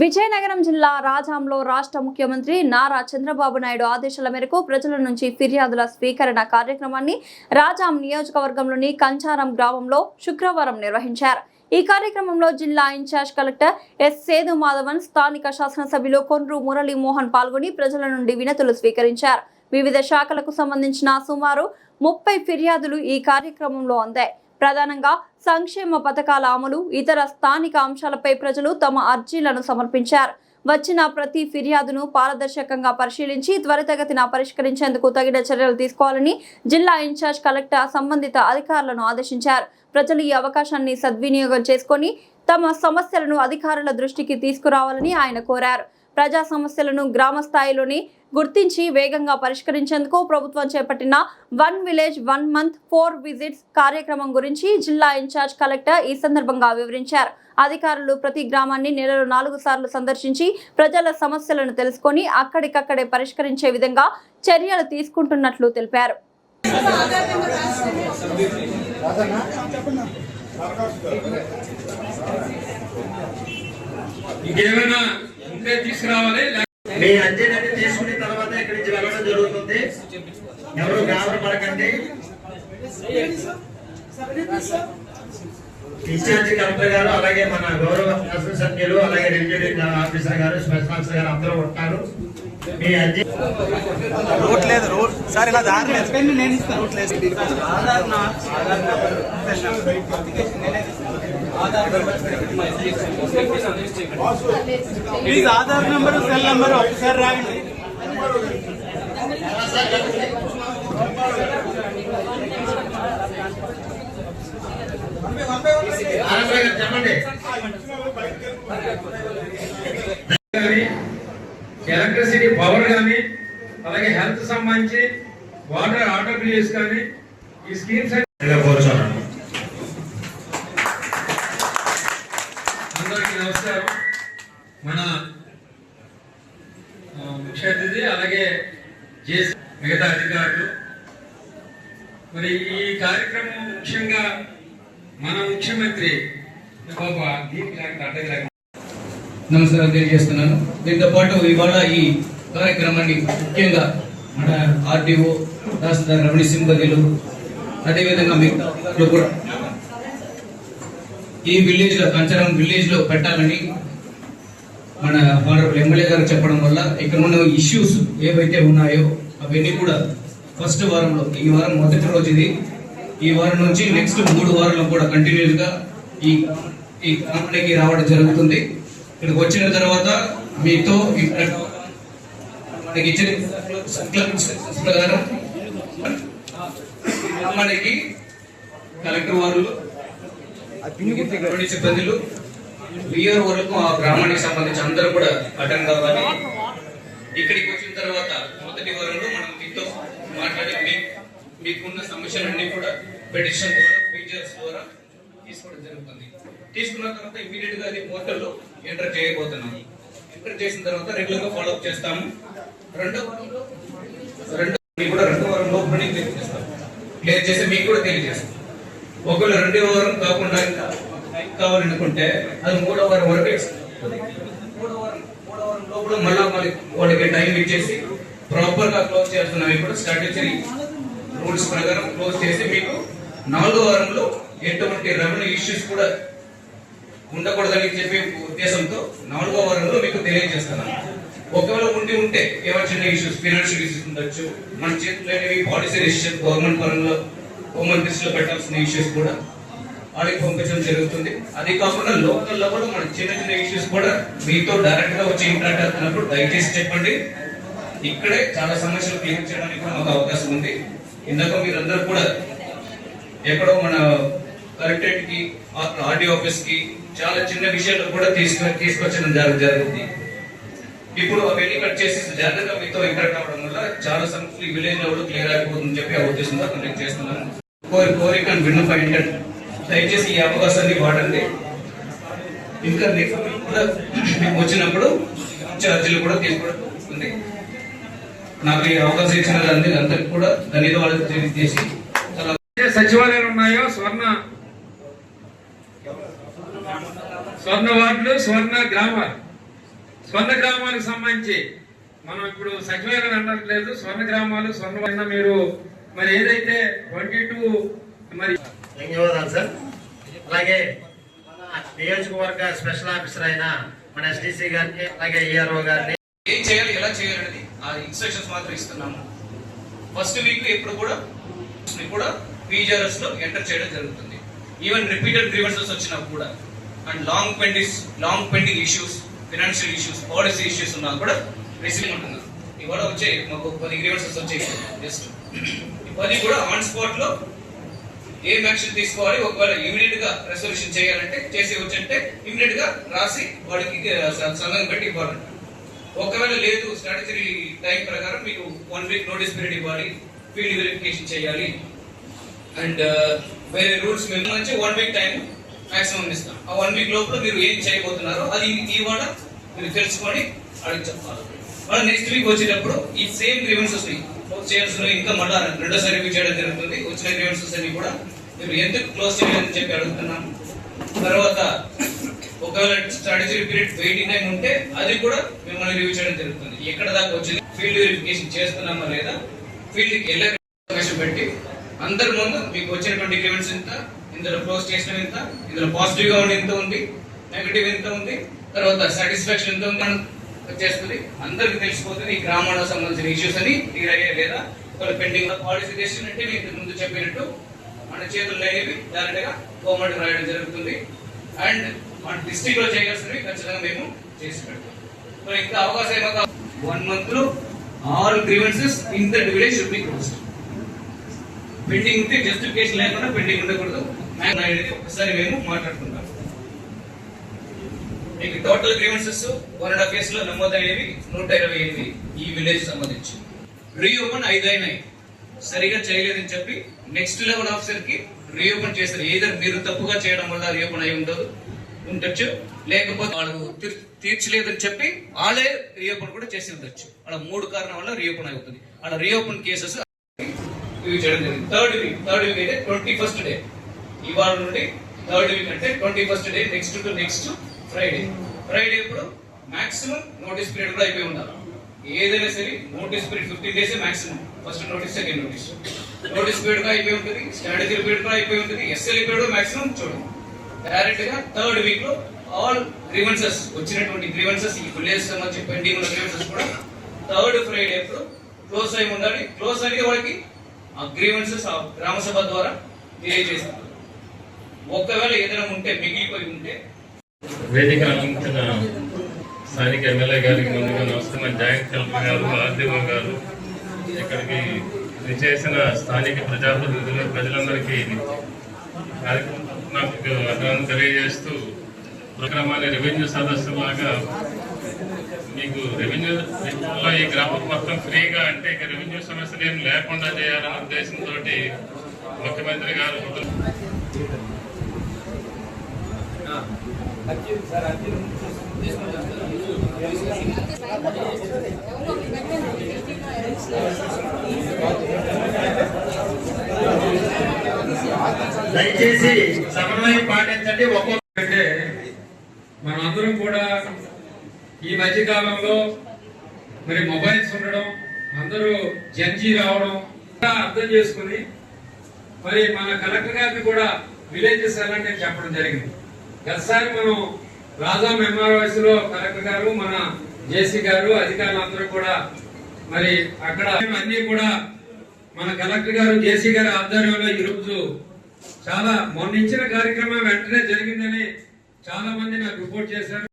విజయనగరం జిల్లా రాజాంలో రాష్ట్ర ముఖ్యమంత్రి నారా చంద్రబాబు నాయుడు ఆదేశాల మేరకు ప్రజల నుంచి ఫిర్యాదుల స్వీకరణ కార్యక్రమాన్ని రాజాం నియోజకవర్గంలోని కంచారం గ్రామంలో శుక్రవారం నిర్వహించారు. ఈ కార్యక్రమంలో జిల్లా ఇన్ఛార్జ్ కలెక్టర్ ఎస్ సేదు మాధవన్, స్థానిక శాసనసభ్యులు కొండ్రు మురళీ మోహన్ పాల్గొని ప్రజల నుండి వినతులు స్వీకరించారు. వివిధ శాఖలకు సంబంధించిన సుమారు 30 ఫిర్యాదులు ఈ కార్యక్రమంలో అందాయి. ప్రధానంగా సంక్షేమ పథకాల అమలు, ఇతర స్థానిక అంశాలపై ప్రజలు తమ అర్జీలను సమర్పించారు. వచ్చిన ప్రతి ఫిర్యాదును పారదర్శకంగా పరిశీలించి త్వరితగతిన పరిష్కరించేందుకు తగిన చర్యలు తీసుకోవాలని జిల్లా ఇన్ఛార్జ్ కలెక్టర్ సంబంధిత అధికారులను ఆదేశించారు. ప్రజలు ఈ అవకాశాన్ని సద్వినియోగం చేసుకొని తమ సమస్యలను అధికారుల దృష్టికి తీసుకురావాలని ఆయన కోరారు. ప్రజా సమస్యలను గ్రామ స్థాయిలోని గుర్తించి వేగంగా పరిష్కరించేందుకు ప్రభుత్వం చేపట్టిన 1 విలేజ్ 1 మంత్ 4 విజిట్స్ కార్యక్రమం గురించి జిల్లా ఇన్ఛార్జ్ కలెక్టర్ ఈ సందర్భంగా వివరించారు. అధికారులు ప్రతి గ్రామాన్ని నెలలో 4 సార్లు సందర్శించి ప్రజల సమస్యలను తెలుసుకొని అక్కడికక్కడే పరిష్కరించే విధంగా చర్యలు తీసుకుంటున్నట్లు తెలిపారు. మీ అర్జీని తీసుకున్న తర్వాత ఇక్కడి నుంచి వెళ్ళడం జరుగుతుంది. ఎవరు గాబరు పడకండి. ఇన్ఛార్జి కలెక్టర్ గారు, అలాగే మన గౌరవ శాసనసభ్యులు, అలాగే రెవెన్యూ ఆఫీసర్ గారు, స్పెషల్ ఆఫీసర్ గారు అందరూ ఉంటారు. మీ అర్జీ please Aadhaar number, cell number ఒకసారి రాయండి. చెప్పండి. ఎలక్ట్రిసిటీ పవర్ కానీ, అలాగే హెల్త్ సంబంధించి వాటర్ ఆటోప్లేస్ కానీ ఈ స్కీమ్స్ కూర్చోండి. అందరికీ నమస్కారం. మన ముఖ్య అతిథి అలాగే మిగతా అధికారులు, మరి ఈ కార్యక్రమం ముఖ్యంగా మన ముఖ్యమంత్రి నమస్కారం తెలియజేస్తున్నాను. దీంతో పాటు ఇవాళ ఈ కార్యక్రమాన్ని ముఖ్యంగా మన ఆర్డీఓ, తహసీల్దార్ రెవెన్యూ సిబ్బందులు, అదేవిధంగా మిగతా కూడా ఈ విలేజ్ లో, కంచరం విలేజ్ లో పెట్టాలని మన హానరబుల్ ఎమ్మెల్యే గారు చెప్పడం వల్ల ఇక్కడ ఉన్న ఇష్యూస్ ఏవైతే ఉన్నాయో అవన్నీ కూడా ఫస్ట్ వారంలో, ఈ వారం మొదటి రోజు ఇది, ఈ వారం నుంచి నెక్స్ట్ 3 వారాలు కూడా కంటిన్యూస్ గా ఈ కంపెనీకి రావడం జరుగుతుంది. ఇక్కడికి వచ్చిన తర్వాత మీతో మనకి ఇచ్చిన ప్రకారం మనకి కలెక్టర్ వారు, సిబ్బందులు క్లియర్ వరకు ఆ గ్రామానికి సంబంధించి అందరూ కూడా అటెండ్ కావాలి. ఇక్కడికి వచ్చిన తర్వాత మొదటి వారంలో మనం మీతో మాట్లాడి మీకున్న సమస్యలన్నీ కూడా పెటిషన్ ద్వారా, ఫీచర్స్ ద్వారా తీసుకోవడం జరుగుతుంది. తీసుకున్న తర్వాత ఇమీడియట్ గా అది పోర్టల్లో ఎంటర్ చేయబోతున్నాం. ఎంటర్ చేసిన తర్వాత రెగ్యులర్ గా ఫాలో అప్ చేస్తాము. రెండో వారంలో క్లియర్ చేసి మీకు కూడా తెలియజేస్తాం. ఒకవేళ 2వ వారం కాకుండా కావాలనుకుంటే అది 3వ వారం వరకు, 3వ వారం లోపల మళ్ళీ వాళ్ళకి టైం ఇచ్చేసి ప్రాపర్ గా క్లోజ్ చేస్తున్నవి కూడా స్ట్రాటజీ రూల్స్ ప్రకారం క్లోజ్ చేసి మీకు 4వ వారంలో ఎటువంటి రెవెన్యూ ఇష్యూస్ కూడా ఉండకూడదని చెప్పే ఉద్దేశంతో 4వ వారంలో మీకు తెలియజేస్తున్నాను. ఒకవేళ ఉంటే ఏమైనా చిన్న ఇష్యూస్, ఫైనాన్షియల్ ఇష్యూస్ ఉండొచ్చు, మన చేతుల్లోని పాలసీ డెసిషన్ గవర్నమెంట్ పరంగా హోమ్ మినిస్ట్రీలో పెట్టాల్సిన ఇష్యూస్ కూడా వాళ్ళకి పంపించడం జరుగుతుంది. అది కాకుండా లోకల్ లో కూడా మన చిన్న ఇష్యూస్ కూడా మీతో డైరెక్ట్ గా వచ్చి ఇంటరాక్ట్ అవుతున్నప్పుడు దయచేసి చెప్పండి. ఇక్కడే చాలా సమస్యలు క్లియర్ చేయడానికి మాకు అవకాశం ఉంది. ఇందాక మీరందరూ కూడా ఎక్కడో మన కలెక్టరేట్ కి, ఆర్డీ ఆఫీస్ కి చాలా చిన్న విషయాలు కూడా తీసుకొచ్చడం జరుగుతుంది. ఇప్పుడు అవన్నీ కట్ చేసి జాగ్రత్తగా మీతో ఇంటరాక్ట్ అవ్వడం వల్ల చాలా సమస్యలు విలేజ్ లో క్లియర్ అయిపోతుందని చెప్పి ఆ ఉద్దేశంతో కండక్ట్ చేస్తున్నాను. కోరిక విన్నపం ఏంటంటే దయచేసి ఈ అవకాశాన్ని వాడండి. ఇంకా కూడా మీకు వచ్చినప్పుడు అర్జీలు కూడా తీసుకోవడం ఉంది. నాకు ఈ అవకాశం ఇచ్చిన అందరికి కూడా ధన్యవాదాలు తెలియజేసి, సచివాలయాలు ఉన్నాయో స్వర్ణ వార్డులు, స్వర్ణ గ్రామాలు స్వర్ణ గ్రామాలకు సంబంధించి మనం ఇప్పుడు సచివాలయం అనట్లేదు, స్వర్ణ గ్రామాలు స్వర్ణ మీరు మరి ఏదైతే 22 మరి ధన్యవాదాలు సార్. అలాగే మన నియోజకవర్గ స్పెషల్ ఆఫీసర్ అయిన మన ఎస్డిసి గారిని అలాగే ఈఆర్ఓ గారిని ఏం చేయాలి, ఎలా చేయాలనేది ఆ ఇన్స్ట్రక్షన్స్ మాత్రం ఇస్తున్నాము. ఫస్ట్ వీక్ ఎప్పుడు కూడా పీజీఆర్ఎస్ లో ఎంటర్ చేయడం జరుగుతుంది. ఈవెన్ రిపీటెడ్ గ్రీవెన్సెస్ వచ్చినా కూడా and long pending issues, financial issues, policy issues ఉన్నా కూడా రిసీవింగ్ ఉంటుంది. ఇవాళ వచ్చే మాకు 10 గ్రీవెన్సెస్ వచ్చాయి. జస్ట్ 10 కూడా ఆన్ స్పాట్ లో ఏం యాక్షన్ తీసుకోవాలి, ఒకవేళ ఇమీడియట్ గా రెసల్యూషన్ చేయాలంటే చేసి వచ్చంటే ఇమీడియట్ గా రాసి వాడికి సంఘం పెట్టి ఇవ్వాలంట. ఒకవేళ లేదు స్ట్రాటజీ టైం ప్రకారం మీకు 1 వీక్ నోటీస్ పీరియడ్ ఇవ్వాలి, ఫీల్డ్ వెరిఫికేషన్ చేయాలి అండ్ వేరే రూల్స్ మేము నుంచి 1 వీక్ టైం మాక్సిమం ఇస్తాం. ఆ 1 వీక్ లోపల మీరు ఏం చేయబోతున్నారో అది ఇవాళ మీరు తెలుసుకొని అడిగి చెప్పాలి. మళ్ళీ నెక్స్ట్ వీక్ వచ్చేటప్పుడు ఈ సేమ్ గ్రీవెన్సెస్ చేయాల్సిన ఇంకా మళ్ళీ రెండోసారి రివ్యూ చేయడం జరుగుతుంది. వచ్చిన గ్రీవెన్సెస్ అన్ని కూడా మీరు ఎందుకు క్లోజ్ చేయాలని చెప్పి అడుగుతున్నాము. తర్వాత ఒకవేళ స్ట్రాటజీ పీరియడ్ వెయిటింగ్ టైం ఉంటే అది కూడా మిమ్మల్ని రివ్యూ చేయడం జరుగుతుంది. ఎక్కడ దాకా వచ్చింది, ఫీల్డ్ వెరిఫికేషన్ చేస్తున్నామా లేదా, ఫీల్డ్ కి వెళ్ళే పెట్టి అందరి ముందు మీకు వచ్చినటువంటి గ్రీవెన్స్ ఎంత, ఇందులో క్లోజ్ చేసిన ఎంత, ఇందులో పాజిటివ్ గా ఉండి ఎంత ఉంది, నెగటివ్ ఎంత ఉంది, తర్వాత సాటిస్ఫాక్షన్ ఎంత ఉంది వచ్చేస్తుంది. అందరికి తెలిసిపోతుంది ఈ గ్రామాలకు సంబంధించిన ఇష్యూస్ అని క్లియర్ అయ్యే లేదా పెండింగ్ పాలసీ డెసిషన్ అంటే మీకు ముందు చెప్పినట్టు మన చేతుల్లో లేనివి డైరెక్ట్ గా గవర్నమెంట్ రాయడం జరుగుతుంది. అండ్ మన డిస్ట్రిక్ట్ లో చేయాల్సినవి ఖచ్చితంగా మేము చేసి పెడతాం. సో ఇంకా అవకాశం 1 month లో all grievances in the village should be closed. Pending ఉంటే జస్టిఫికేషన్ లేకుండా పెండింగ్ ఉండకూడదు. ఒకసారి మేము మాట్లాడుకుంటాం. మీకు టోటల్ గ్రీవెన్సెస్ 1.5 years లో నమోదయ్యేవి 128 ఈ విలేజ్ సంబంధించి. రీఓపెన్ 5 అయినాయి, సరిగా చేయలేదని చెప్పి నెక్స్ట్ లెవెల్ ఆఫీసర్ కి రీఓపెన్ చేస్తారు. ఏదో మీరు తప్పుగా చేయడం వల్ల రీఓపెన్ అయి ఉండొచ్చు, లేకపోతే వాళ్ళు తీర్చలేదని చెప్పి వాళ్ళే రీఓపెన్ కూడా చేసి ఉండొచ్చు. అలా 3 కారణాల వల్ల రీఓపెన్ అవుతుంది. అలా రీఓపెన్ కేసెస్ చేయడం జరిగింది. థర్డ్ వీక్ అయితే 21st డే, ఇవాళ నుండి 3rd వీక్ అంటే 21st day next to next Friday ఇప్పుడు మాక్సిమం నోటీస్ పీరియడ్ కూడా అయిపోయి ఉండాలి. ఏదైనా సరే notice period 15 days maximum. First notice, second notice period కూడా అయిపోయి ఉంటుంది, స్ట్రాటజీ పీరియడ్ కూడా అయిపోయి ఉంటుంది, ఎస్ఎల్ఈ పీరియడ్ మాక్సిమం చూడండి. డైరెక్ట్ గా 3rd వీక్ లో ఆల్ గ్రీవెన్సెస్ వచ్చినటువంటి గ్రీవెన్సెస్ ఈ విలేజ్ సంబంధించి పెండింగ్ ఉన్న గ్రీవెన్సెస్ కూడా 3rd ఫ్రైడే ఇప్పుడు క్లోజ్ అయి ఉండాలి. క్లోజ్ అయితే వాళ్ళకి ఆ గ్రీవెన్సెస్ ఆ గ్రామ సభ ద్వారా తెలియజేస్తారు. ఒకవేళ ఏదైనా ఉంటే మిగిలిపోయి ఉంటే వేదిక అలంకరణ స్థానిక ఎమ్మెల్యే గారికి ముందుగా నమస్కారం. జాయింట్ కలెక్టర్ గారు, ఆర్డీఓ గారు, ఇక్కడికి చేసిన స్థానిక ప్రజాప్రతినిధులు, ప్రజలందరికీ నాకు అభినందన తెలియజేస్తూ కార్యక్రమాన్ని రెవెన్యూ సదస్సులాగా మీకు రెవెన్యూలో ఈ గ్రామం మొత్తం ఫ్రీగా అంటే ఇక రెవెన్యూ సమస్యలు ఏం లేకుండా చేయాలనే ఉద్దేశంతో ముఖ్యమంత్రి గారు దయచేసి సమన్వయం పాటించండి. అంటే మనందరం కూడా ఈ మధ్య కాలంలో మరి మొబైల్స్ ఉండడం, అందరూ జంజీ రావడం అర్థం చేసుకుని మరి మన కలెక్టర్ గారిని కూడా విలేజెస్ వెళ్ళండి అని చెప్పడం జరిగింది. గతసారి మనం రాజాం ఎంఆర్ఓఎస్ లో కలెక్టర్ గారు, మన జేసీ గారు, అధికారులు అందరూ కూడా మరి అక్కడ అన్ని కూడా మన కలెక్టర్ గారు, జేసీ గారి ఆధ్వర్యంలో ఈ రోజు చాలా మొన్న ఇచ్చిన కార్యక్రమం వెంటనే జరిగిందని చాలా మంది నాకు రిపోర్ట్ చేశారు.